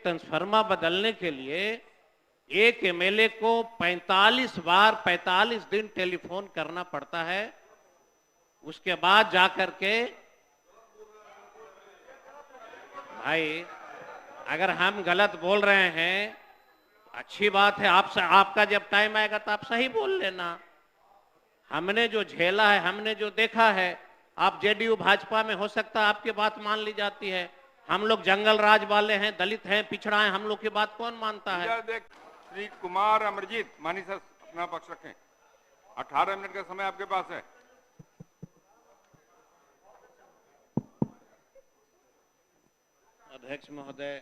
Transformer बदलने के लिए एक एमएलए को 45 बार 45 दिन टेलीफोन करना पड़ता है। उसके बाद जाकर के भाई अगर हम गलत बोल रहे हैं अच्छी बात है, आपका जब टाइम आएगा तो आप सही बोल लेना। हमने जो झेला है, हमने जो देखा है, आप जेडीयू भाजपा में हो सकता है आपकी बात मान ली जाती है। हम लोग जंगल राज वाले हैं, दलित हैं, पिछड़ा है, हम लोग की बात कौन मानता है? श्री कुमार अमरजीत मानी सर अपना पक्ष रखें। 18 मिनट का समय आपके पास है। अध्यक्ष महोदय,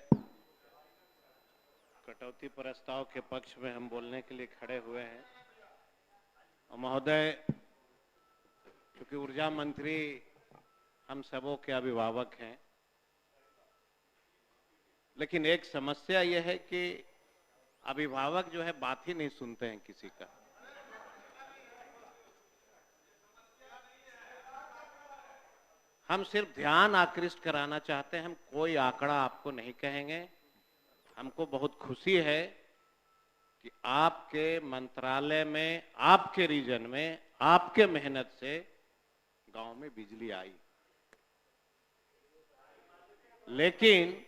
कटौती प्रस्ताव के पक्ष में हम बोलने के लिए खड़े हुए हैं। और महोदय, क्योंकि ऊर्जा मंत्री हम सबों के अभिभावक हैं, लेकिन एक समस्या यह है कि अभिभावक जो है बात ही नहीं सुनते हैं किसी का। हम सिर्फ ध्यान आकृष्ट कराना चाहते हैं, हम कोई आंकड़ा आपको नहीं कहेंगे। हमको बहुत खुशी है कि आपके मंत्रालय में, आपके रीजन में, आपके मेहनत से गांव में बिजली आई, लेकिन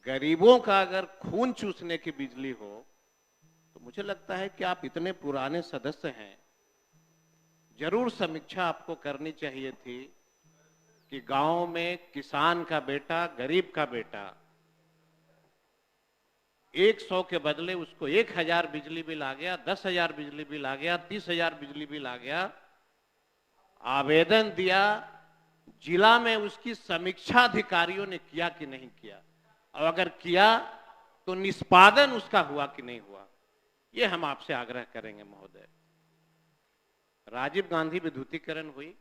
गरीबों का अगर खून चूसने की बिजली हो तो मुझे लगता है कि आप इतने पुराने सदस्य हैं, जरूर समीक्षा आपको करनी चाहिए थी कि गांव में किसान का बेटा, गरीब का बेटा 100 के बदले उसको 1000 बिजली बिल आ गया, 10,000 बिजली बिल आ गया, 30,000 बिजली बिल आ गया। आवेदन दिया, जिला में उसकी समीक्षा अधिकारियों ने किया कि नहीं किया, और अगर किया तो निष्पादन उसका हुआ कि नहीं हुआ, ये हम आपसे आग्रह करेंगे महोदय। राजीव गांधी विद्युतीकरण हुई,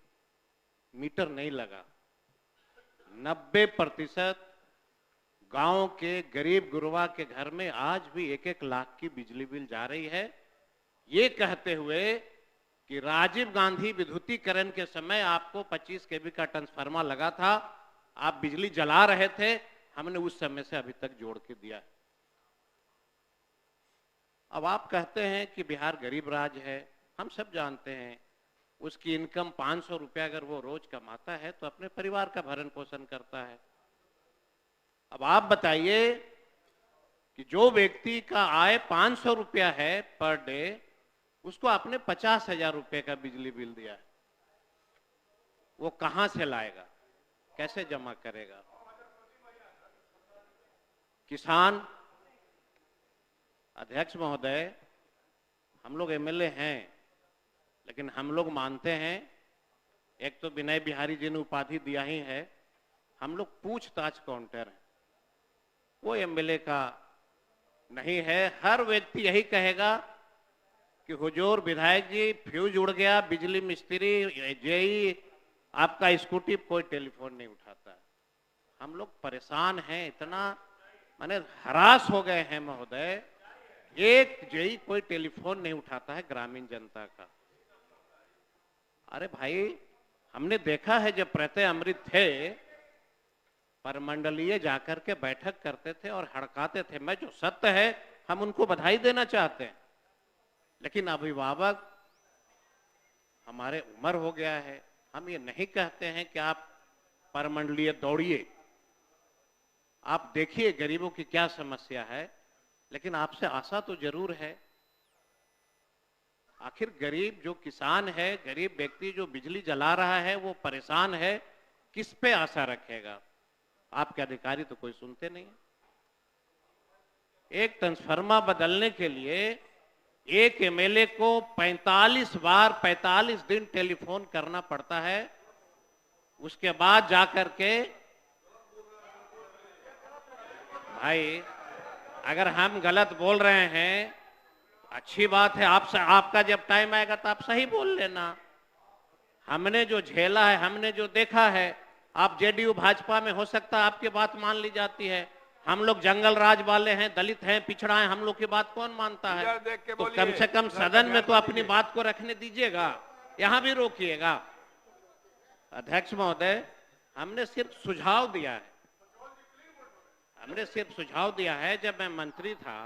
मीटर नहीं लगा, 90% गांव के गरीब गुरबा के घर में आज भी 1-1 लाख की बिजली बिल जा रही है। ये कहते हुए कि राजीव गांधी विद्युतीकरण के समय आपको 25 केवी का ट्रांसफार्मर लगा था, आप बिजली जला रहे थे, हमने उस समय से अभी तक जोड़ के दिया। अब आप कहते हैं कि बिहार गरीब राज्य है, हम सब जानते हैं उसकी इनकम 500 रुपया अगर वो रोज कमाता है तो अपने परिवार का भरण पोषण करता है। अब आप बताइए कि जो व्यक्ति का आय 500 रुपया है पर डे, उसको आपने 50,000 रुपये का बिजली बिल दिया है, वो कहां से लाएगा, कैसे जमा करेगा? किसान, अध्यक्ष महोदय, हम लोग एमएलए हैं, लेकिन हम लोग मानते हैं, एक तो विनय बिहारी जी ने उपाधि दिया ही है, हम लोग पूछताछ काउंटर हैं, वो एमएलए का नहीं है। हर व्यक्ति यही कहेगा कि हुजूर विधायक जी फ्यूज उड़ गया, बिजली मिस्त्री, जेई, आपका स्कूटी, कोई टेलीफोन नहीं उठाता। हम लोग परेशान हैं, इतना माने हरास हो गए हैं महोदय, एक जेई कोई टेलीफोन नहीं उठाता है ग्रामीण जनता का। अरे भाई, हमने देखा है जब प्रत्यय अमृत थे, परमंडलीय जाकर के बैठक करते थे और हड़काते थे। मैं जो सत्य है हम उनको बधाई देना चाहते हैं, लेकिन अभिभावक हमारे उम्र हो गया है, हम ये नहीं कहते हैं कि आप परमंडलीय दौड़िए, आप देखिए गरीबों की क्या समस्या है, लेकिन आपसे आशा तो जरूर है। आखिर गरीब जो किसान है, गरीब व्यक्ति जो बिजली जला रहा है, वो परेशान है, किस पे आशा रखेगा? आपके अधिकारी तो कोई सुनते नहीं है। एक ट्रांसफार्मर बदलने के लिए एक एमएलए को 45 बार 45 दिन टेलीफोन करना पड़ता है। उसके बाद जाकर के भाई अगर हम गलत बोल रहे हैं अच्छी बात है, आपका जब टाइम आएगा तो आप सही बोल लेना। हमने जो झेला है, हमने जो देखा है, आप जेडीयू भाजपा में हो सकता है आपकी बात मान ली जाती है। हम लोग जंगल राज वाले हैं, दलित हैं, पिछड़ा है, हम लोग की बात कौन मानता है? तो कम से कम सदन में तो अपनी बात को रखने दीजिएगा, यहां भी रोकिएगा। अध्यक्ष महोदय, हमने सिर्फ सुझाव दिया है। हमने सिर्फ सुझाव दिया है। जब मैं मंत्री था,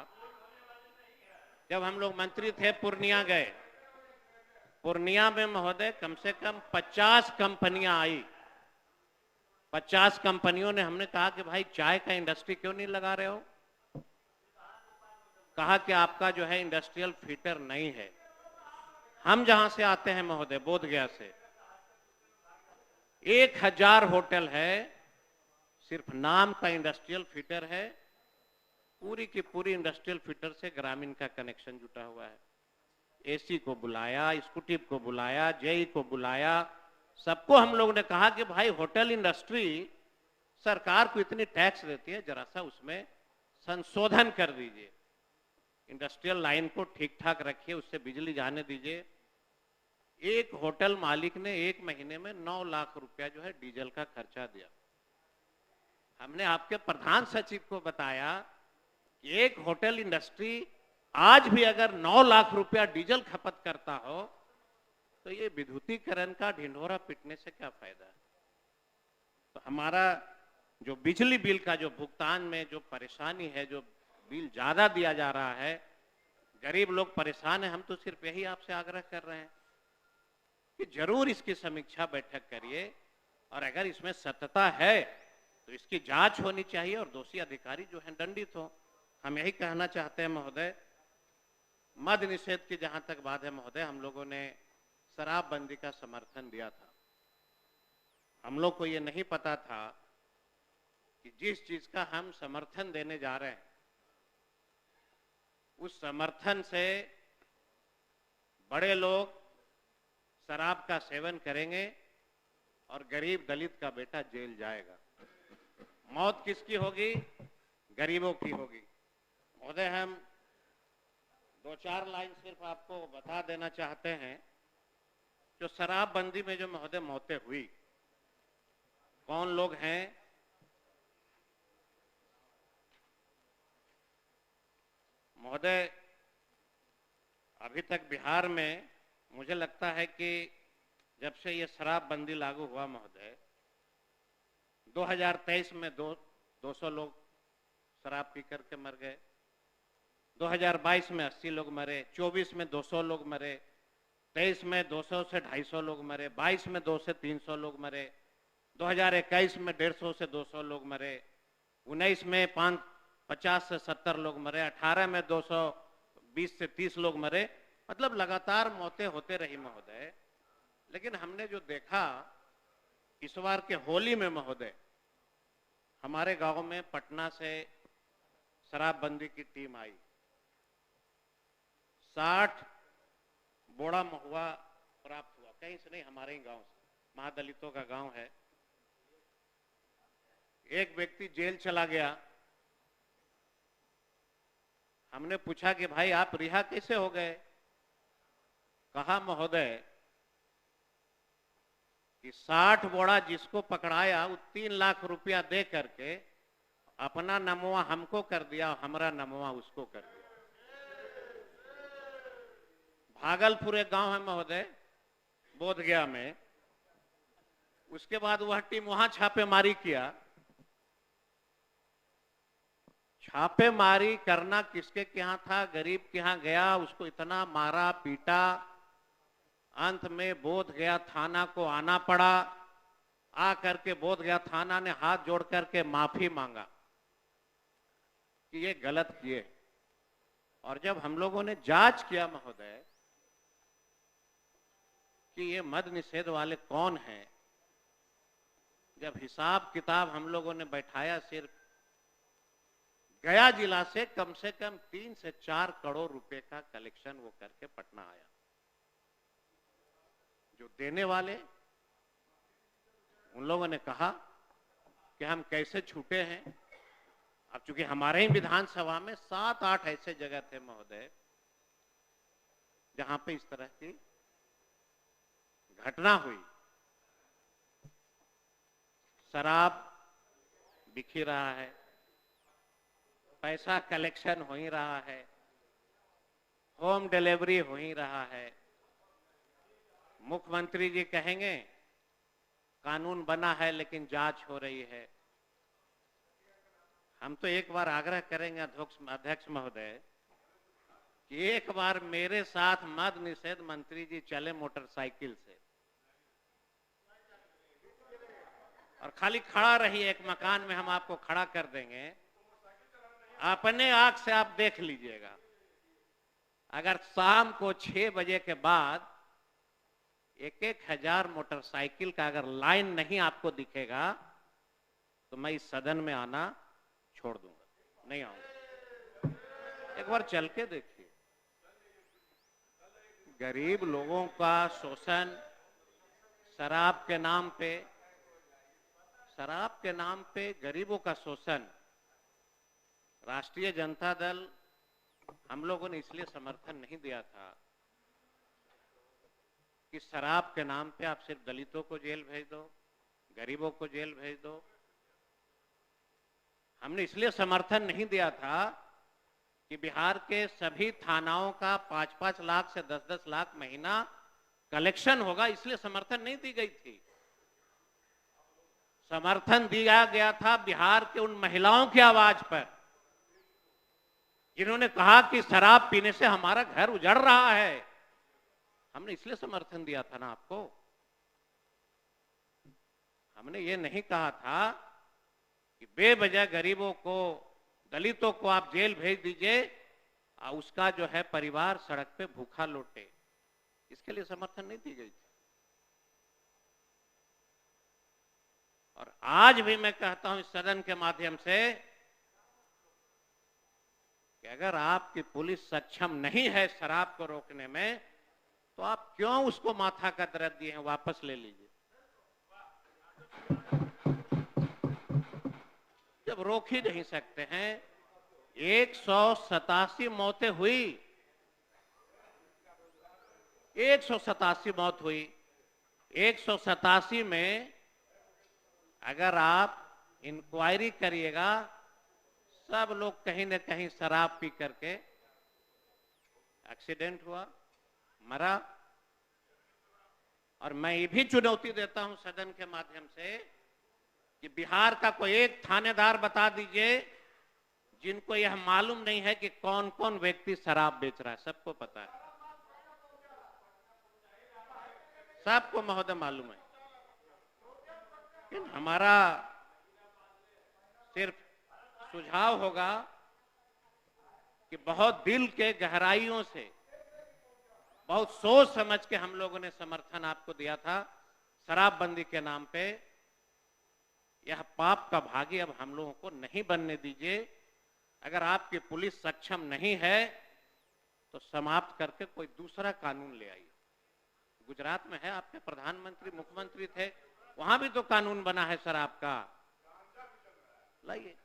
जब हम लोग मंत्री थे, पूर्णिया गए। पूर्णिया में महोदय कम से कम 50 कंपनियां आई। 50 कंपनियों ने, हमने कहा कि भाई चाय का इंडस्ट्री क्यों नहीं लगा रहे हो? कहा कि आपका जो है इंडस्ट्रियल फीटर नहीं है। हम जहां से आते हैं महोदय, बोधगया से, 1000 होटल है, सिर्फ नाम का इंडस्ट्रियल फीटर है। पूरी की पूरी इंडस्ट्रियल फीटर से ग्रामीण का कनेक्शन जुटा हुआ है। एसी को बुलाया, स्कूटी को बुलाया, जेई को बुलाया, सबको हम लोगों ने कहा कि भाई होटल इंडस्ट्री सरकार को इतनी टैक्स देती है, जरा सा उसमें संशोधन कर दीजिए, इंडस्ट्रियल लाइन को ठीक ठाक रखिए, उससे बिजली जाने दीजिए। एक होटल मालिक ने 1 महीने में 9 लाख रुपया जो है डीजल का खर्चा दिया। हमने आपके प्रधान सचिव को बताया कि एक होटल इंडस्ट्री आज भी अगर 9 लाख रुपया डीजल खपत करता हो तो ये विद्युतीकरण का ढिंढोरा पीटने से क्या फायदा है? तो हमारा जो बिजली बिल का जो भुगतान में जो परेशानी है, जो बिल ज्यादा दिया जा रहा है, गरीब लोग परेशान हैं। हम तो सिर्फ यही आपसे आग्रह कर रहे हैं कि जरूर इसकी समीक्षा बैठक करिए, और अगर इसमें सत्यता है तो इसकी जांच होनी चाहिए और दोषी अधिकारी जो है दंडित हो। हम यही कहना चाहते हैं महोदय। मद निषेध की जहां तक बात है महोदय, हम लोगों ने शराबबंदी का समर्थन दिया था। हम लोग को ये नहीं पता था कि जिस चीज का हम समर्थन देने जा रहे हैं, उस समर्थन से बड़े लोग शराब का सेवन करेंगे और गरीब दलित का बेटा जेल जाएगा। मौत किसकी होगी? गरीबों की होगी। महोदय, हम 2-4 लाइन सिर्फ आपको बता देना चाहते हैं। जो शराबबंदी में जो महोदय मौतें हुई, कौन लोग हैं? महोदय, अभी तक बिहार में मुझे लगता है कि जब से ये शराबबंदी लागू हुआ महोदय, 2023 में 200 लोग शराब पी करके मर गए, 2022 में 80 लोग मरे, 24 में 200 लोग मरे, 23 में 200 से 250 लोग मरे, 22 में 200 से 300 लोग मरे, 2021 में 150 से 200 लोग मरे, 19 में 50 से 70 लोग मरे, 18 में 220 से 30 लोग मरे। मतलब लगातार मौतें होते रही महोदय। लेकिन हमने जो देखा इस बार के होली में महोदय, हमारे गांव में पटना से शराबबंदी की टीम आई, 60 बोड़ा महुआ प्राप्त हुआ। कहीं से नहीं, हमारे ही गांव से, महादलितों का गांव है। एक व्यक्ति जेल चला गया। हमने पूछा कि भाई आप रिहा कैसे हो गए? कहा महोदय कि 60 बोड़ा जिसको पकड़ाया वो 3 लाख रुपया दे करके अपना नमवा हमको कर दिया, हमारा नमवा उसको कर दिया। भागलपुर एक गांव है महोदय, बोधगया में। उसके बाद वह टीम वहां छापेमारी किया। छापेमारी करना किसके यहाँ था? गरीब के यहाँ गया, उसको इतना मारा पीटा, अंत में बोधगया थाना को आना पड़ा। आ करके बोधगया थाना ने हाथ जोड़ करके माफी मांगा कि ये गलत किए। और जब हम लोगों ने जांच किया महोदय कि ये मद निषेध वाले कौन हैं, जब हिसाब किताब हम लोगों ने बैठाया, सिर्फ गया जिला से कम 3 से 4 करोड़ रुपए का कलेक्शन वो करके पटना आया। जो देने वाले, उन लोगों ने कहा कि हम कैसे छूटे हैं। अब चूंकि हमारे ही विधानसभा में 7-8 ऐसे जगह थे महोदय जहां पे इस तरह की घटना हुई। शराब बिखी रहा है, पैसा कलेक्शन हो ही रहा है, होम डिलीवरी हो ही रहा है। मुख्यमंत्री जी कहेंगे कानून बना है लेकिन जांच हो रही है। हम तो एक बार आग्रह करेंगे अध्यक्ष महोदय कि एक बार मेरे साथ मद निषेध मंत्री जी चले मोटरसाइकिल से और खाली खड़ा रहिए, एक मकान में हम आपको खड़ा कर देंगे, अपने आंख से आप देख लीजिएगा। अगर शाम को 6 बजे के बाद 1,000 मोटरसाइकिल का अगर लाइन नहीं आपको दिखेगा तो मैं इस सदन में आना छोड़ दूंगा, नहीं आऊंगा। एक बार चल के देखिए, गरीब लोगों का शोषण, शराब के नाम पे गरीबों का शोषण। राष्ट्रीय जनता दल हम लोगों ने इसलिए समर्थन नहीं दिया था कि शराब के नाम पे आप सिर्फ दलितों को जेल भेज दो, गरीबों को जेल भेज दो। हमने इसलिए समर्थन नहीं दिया था कि बिहार के सभी थानाओं का 5-5 लाख से 10-10 लाख महीना कलेक्शन होगा, इसलिए समर्थन नहीं दी गई थी। समर्थन दिया गया था बिहार के उन महिलाओं की आवाज पर जिन्होंने कहा कि शराब पीने से हमारा घर उजड़ रहा है। हमने इसलिए समर्थन दिया था ना आपको। हमने ये नहीं कहा था कि बेवजह गरीबों को, दलितों को आप जेल भेज दीजिए और उसका जो है परिवार सड़क पे भूखा लौटे। इसके लिए समर्थन नहीं दी गई थी। और आज भी मैं कहता हूं इस सदन के माध्यम से कि अगर आपकी पुलिस सक्षम नहीं है शराब को रोकने में, तो आप क्यों उसको माथा का दर्द दिए हैं, वापस ले लीजिए। जब रोक ही नहीं सकते हैं, 187 मौतें हुई, 187 मौत हुई। 187 में अगर आप इंक्वायरी करिएगा, सब लोग कहीं न कहीं शराब पी करके एक्सीडेंट हुआ, मरा। और मैं ये भी चुनौती देता हूं सदन के माध्यम से कि बिहार का कोई एक थानेदार बता दीजिए जिनको यह मालूम नहीं है कि कौन कौन व्यक्ति शराब बेच रहा है। सबको पता है, सबको महोदय मालूम है। लेकिन हमारा सिर्फ सुझाव होगा कि बहुत दिल के गहराइयों से, बहुत सोच समझ के हम लोगों ने समर्थन आपको दिया था शराबबंदी के नाम पे। यह पाप का भागी अब हम लोगों को नहीं बनने दीजिए। अगर आपकी पुलिस सक्षम नहीं है तो समाप्त करके कोई दूसरा कानून ले आइए। गुजरात में है, आपके प्रधानमंत्री मुख्यमंत्री थे, वहां भी तो कानून बना है शराब का, लाइए।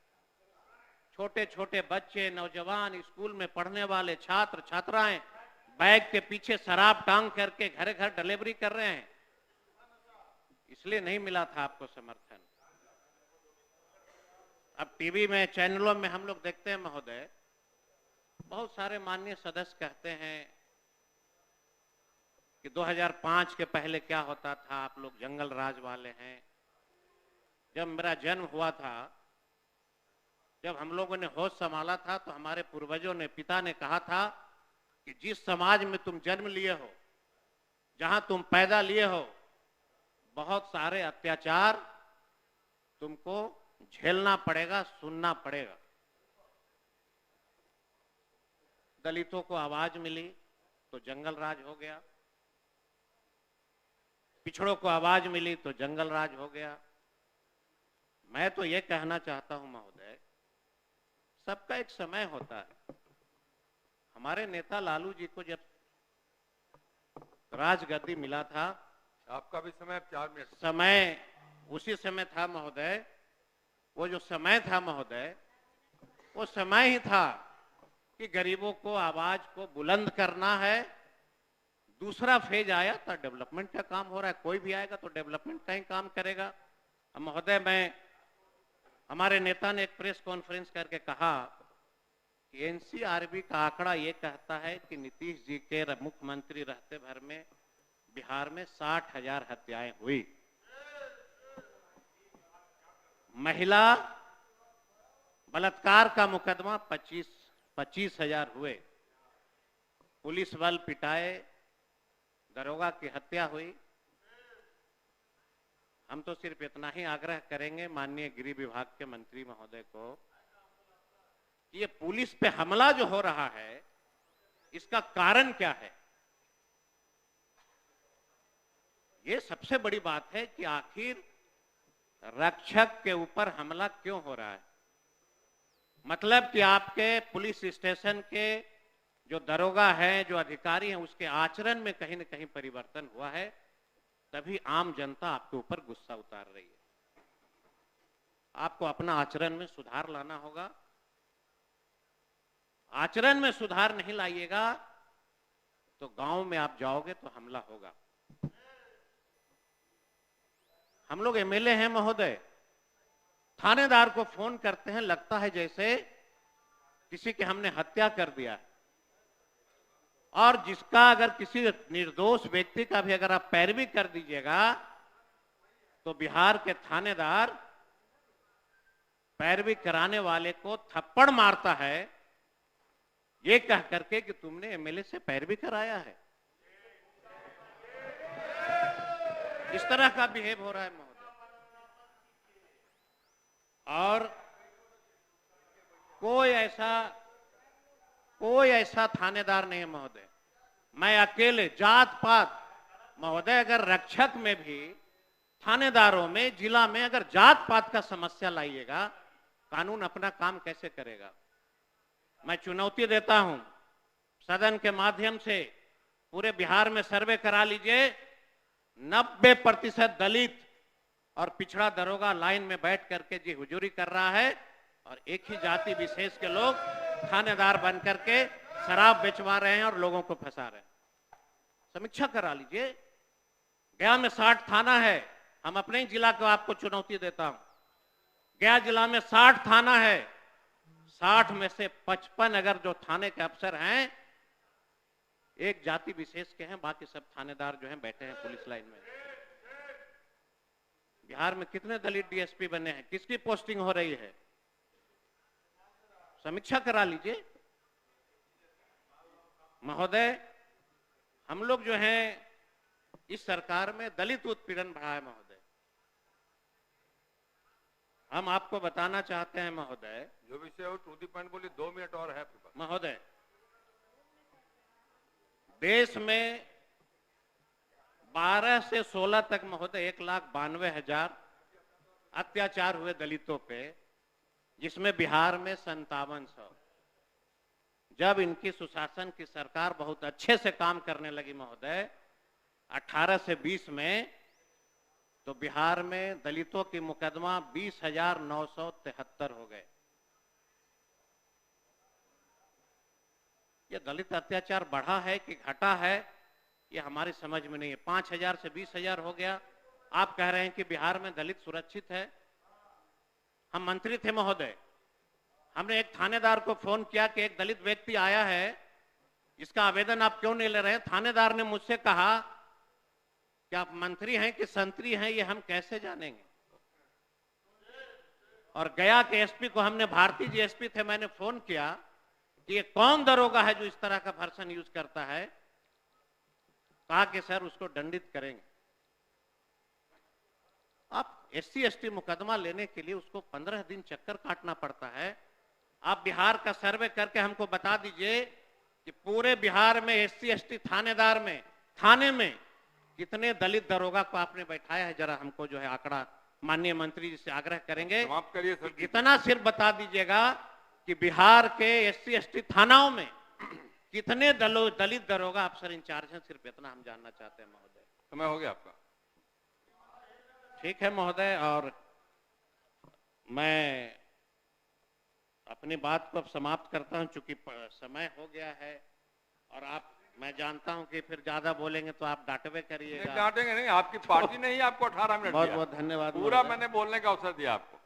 छोटे छोटे बच्चे, नौजवान, स्कूल में पढ़ने वाले छात्र छात्राएं बैग के पीछे शराब टांग करके घर घर डिलीवरी कर रहे हैं। इसलिए नहीं मिला था आपको समर्थन। अब टीवी में, चैनलों में हम लोग देखते हैं महोदय, बहुत सारे माननीय सदस्य कहते हैं कि 2005 के पहले क्या होता था, आप लोग जंगल राज वाले हैं। जब मेरा जन्म हुआ था, जब हम लोगों ने होश संभाला था, तो हमारे पूर्वजों ने, पिता ने कहा था कि जिस समाज में तुम जन्म लिए हो, जहां तुम पैदा लिए हो, बहुत सारे अत्याचार तुमको झेलना पड़ेगा, सुनना पड़ेगा। दलितों को आवाज मिली तो जंगल राज हो गया, पिछड़ों को आवाज मिली तो जंगल राज हो गया। मैं तो ये कहना चाहता हूं महोदय, सबका एक समय होता है। हमारे नेता लालू जी को जब राजगद्दी मिला था, आपका भी समय 4 मिनट। समय उसी समय था महोदय। वो जो समय था महोदय, वो समय ही था कि गरीबों को आवाज को बुलंद करना है। दूसरा फेज आया था, डेवलपमेंट का काम हो रहा है, कोई भी आएगा तो डेवलपमेंट का ही काम करेगा। अब महोदय, हमारे नेता ने एक प्रेस कॉन्फ्रेंस करके कहा कि एनसीआरबी का आंकड़ा ये कहता है कि नीतीश जी के मुख्यमंत्री रहते भर में बिहार में 60,000 हत्याएं हुई। बलात्कार का मुकदमा 25,000 हुए, पुलिस बल पिटाए, दरोगा की हत्या हुई। हम तो सिर्फ इतना ही आग्रह करेंगे माननीय गृह विभाग के मंत्री महोदय को कि ये पुलिस पे हमला जो हो रहा है इसका कारण क्या है। ये सबसे बड़ी बात है कि आखिर रक्षक के ऊपर हमला क्यों हो रहा है। मतलब कि आपके पुलिस स्टेशन के जो दरोगा हैं, जो अधिकारी हैं, उसके आचरण में कहीं न कहीं परिवर्तन हुआ है, तभी आम जनता आपके ऊपर गुस्सा उतार रही है। आपको अपना आचरण में सुधार लाना होगा। आचरण में सुधार नहीं लाइएगा तो गांव में आप जाओगे तो हमला होगा। हम लोग एमएलए हैं महोदय, थानेदार को फोन करते हैं, लगता है जैसे किसी की हमने हत्या कर दिया है। और जिसका अगर किसी निर्दोष व्यक्ति का भी अगर आप पैरवी कर दीजिएगा तो बिहार के थानेदार पैरवी कराने वाले को थप्पड़ मारता है ये कह करके कि तुमने एमएलए से पैरवी कराया है। इस तरह का बिहेव हो रहा है महोदय। और कोई ऐसा थानेदार नहीं है महोदय। मैं अकेले जात पात महोदय, अगर रक्षक में भी थानेदारों में जिला में अगर जात पात का समस्या लाइएगा, कानून अपना काम कैसे करेगा। मैं चुनौती देता हूं सदन के माध्यम से, पूरे बिहार में सर्वे करा लीजिए, 90% दलित और पिछड़ा दरोगा लाइन में बैठ करके जी हुजूरी कर रहा है और एक ही जाति विशेष के लोग थानेदार बन करके शराब बेचवा रहे हैं और लोगों को फंसा रहे हैं। समीक्षा करा लीजिए। गया में 60 थाना है, हम अपने ही जिला को आपको चुनौती देता हूं। गया जिला में 60 थाना है, 60 में से 55 अगर जो थाने के अफसर हैं एक जाति विशेष के हैं, बाकी सब थानेदार जो हैं बैठे हैं पुलिस लाइन में। बिहार में कितने दलित डीएसपी बने हैं, किसकी पोस्टिंग हो रही है, समीक्षा करा लीजिए महोदय। हम लोग जो हैं इस सरकार में दलित उत्पीड़न बढ़ा है महोदय। हम आपको बताना चाहते हैं महोदय, जो विषय हो टू दी पॉइंट बोलिए, 2 मिनट और है आपके पास महोदय। देश में 12 से 16 तक महोदय 1,92,000 अत्याचार हुए दलितों पे, जिसमें बिहार में 5700। जब इनकी सुशासन की सरकार बहुत अच्छे से काम करने लगी महोदय 18 से 20 में, तो बिहार में दलितों की मुकदमा 20,973 हो गए। ये दलित अत्याचार बढ़ा है कि घटा है ये हमारी समझ में नहीं है। 5,000 से 20,000 हो गया। आप कह रहे हैं कि बिहार में दलित सुरक्षित है। हम मंत्री थे महोदय, हमने एक थानेदार को फोन किया कि एक दलित व्यक्ति आया है, इसका आवेदन आप क्यों नहीं ले रहे। थानेदार ने मुझसे कहा कि आप मंत्री हैं कि संतरी हैं ये हम कैसे जानेंगे। और गया के एसपी को हमने, भारती जी एसपी थे, मैंने फोन किया कि ये कौन दरोगा है जो इस तरह का वर्सन यूज करता है। कहा कि सर उसको दंडित करेंगे। आप एससी एसटी मुकदमा लेने के लिए उसको 15 दिन चक्कर काटना पड़ता है। आप बिहार का सर्वे करके हमको बता दीजिए कि पूरे बिहार में एससी एसटी थानेदार में, थाने में कितने दलित दरोगा को आपने बैठाया है। जरा हमको जो है आंकड़ा माननीय मंत्री जी से आग्रह करेंगे, समाप्त करिए सर। इतना सिर्फ बता दीजिएगा कि बिहार के एससी एसटी थानाओं में कितने दलित दरोगा अफसर इंचार्ज हैं, सिर्फ इतना हम जानना चाहते हैं महोदय। समय हो गया आपका। ठीक है महोदय, और मैं अपनी बात को अब समाप्त करता हूं चूंकि समय हो गया है। और आप, मैं जानता हूं कि फिर ज्यादा बोलेंगे तो आप डांटवे करिएगा। डांटेंगे नहीं, आपकी पार्टी ने ही आपको 18 मिनट बहुत बहुत धन्यवाद। पूरा मैंने बोलने का अवसर दिया आपको।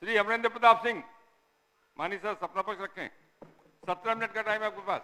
श्री अमरेंद्र प्रताप सिंह, माननीय सर अपना पक्ष रखें। 17 मिनट का टाइम है आपके पास।